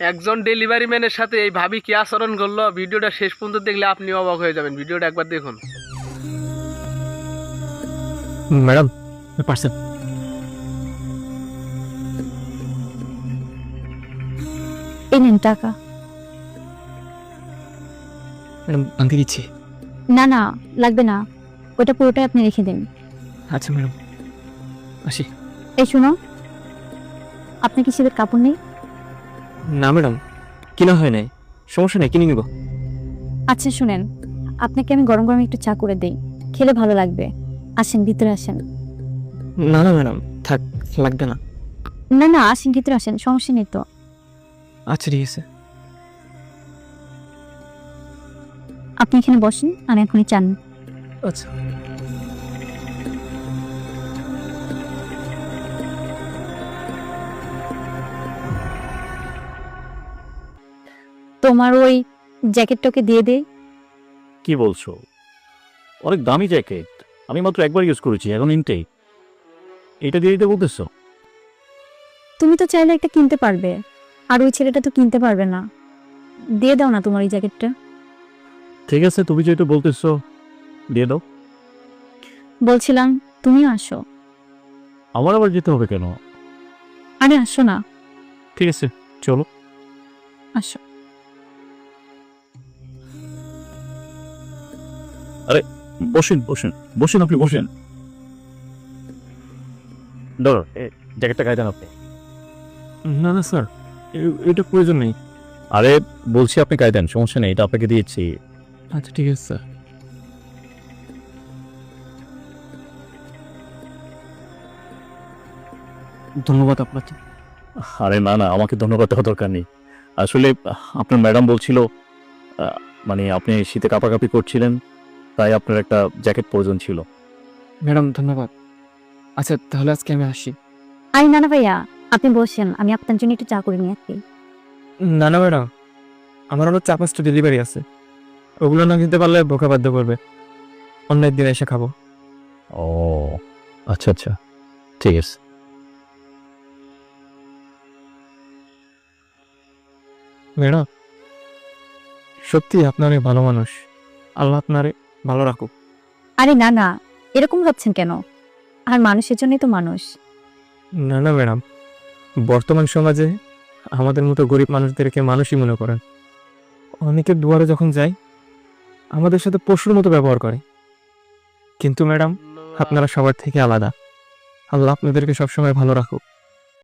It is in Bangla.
একজন ডেলিভারি ম্যানের সাথে এই ভাবি কি আচরণ করলো, ভিডিওটা শেষ পর্যন্ত দেখলে আপনি অবাক হয়ে যাবেন। ভিডিওটা একবার দেখুন। Madam parcel. এই নিন টাকা। ম্যাডাম আনতে দিচ্ছি। না না, লাগবে না, ওটা পুরোটাই আপনি রেখে দিন। আচ্ছা ম্যাডাম, আসি। এই শুনো, আপনার কি শীতের কাপড় নেই? না ম্যাডাম, কিনা হয় নাই, সমস্যা নেই, কিনে নিব। আচ্ছা শুনেন, আপনাকে আমি গরম গরম একটু চা করে দেই, খেলে ভালো লাগবে। আসেন ভিতরে আসেন। না না ম্যাডাম, থাক, লাগবে না। না না, আসেন ভিতরে আসেন, সমস্যা নেই তো। আচ্ছা ঠিক আছে। আপনি এখানে বসেন, আমি এখনই চান। আচ্ছা। তোমার ওই জ্যাকেটটাকে দিয়ে দেই। কি বলছো? অনেক দামি জ্যাকেট, আমি মাত্র একবার ইউজ করেছি, এখন ইনটেক। এটা দিয়ে দিতে বলতেছো? তুমি তো চাইলে একটা কিনতে পারবে, আর ওই ছেলেটা তো কিনতে পারবে না। দিয়ে দাও না তোমার এই জ্যাকেটটা। ঠিক আছে, তুমি যেহেতু বলতেছো দিয়ে দাও। বলছিলাম তুমিও আসো। আমার আবার যেতে হবে কেন? আরে আসো না। ঠিক আছে, চলো। আসো। বসেন বসেন বসেন, আপনি বসেন। ধরো জ্যাকেটটা গায়ে দেন আপনি। না না স্যার, এটা প্রয়োজন নেই। আরে বলছি আপনি গায়ে দেন, সমস্যা নেই, এটা আপনাকে দিয়েছি। আচ্ছা ঠিক আছে স্যার। ধন্যবাদ আপনাকে। আরে না না, আমাকে ধন্যবাদ দেওয়ার দরকার নেই। আসলে আপনার ম্যাডাম বলছিল মানে আপনি শীতে কাঁপাকাঁপি করছিলেন, তাই আপনার একটা জ্যাকেট প্রয়োজন ছিল। ম্যাডাম ধন্যবাদ। আচ্ছা তাহলে আজকে আমি আসি। আরে না না ভাইয়া, আপনি বসেন, আমি আপনার জন্য একটু চা করে নিয়ে আসি। না না ম্যাডাম, আমার আরো 4-5টা ডেলিভারি আছে, ওগুলো না কিনতে পারলে বোকা বাধ্য করবে। অন্য একদিন এসে খাবো। ও আচ্ছা আচ্ছা, ঠিক আছে। ম্যাডাম সত্যি আপনি অনেক ভালো মানুষ, আল্লাহ আপনারে ভালো রাখুক। আরে না না, এরকম ভাবছেন কেন? আর মানুষের জন্যই তো মানুষ। না না ম্যাডাম, বর্তমান সমাজে আমাদের মতো গরিব মানুষদেরকে মানুষই মনে করেন। অনেকের দুয়ারে যখন যাই আমাদের সাথে পশুর মতো ব্যবহার করে, কিন্তু ম্যাডাম আপনারা সবার থেকে আলাদা। আল্লাহ আপনাদেরকে সবসময় ভালো রাখুক।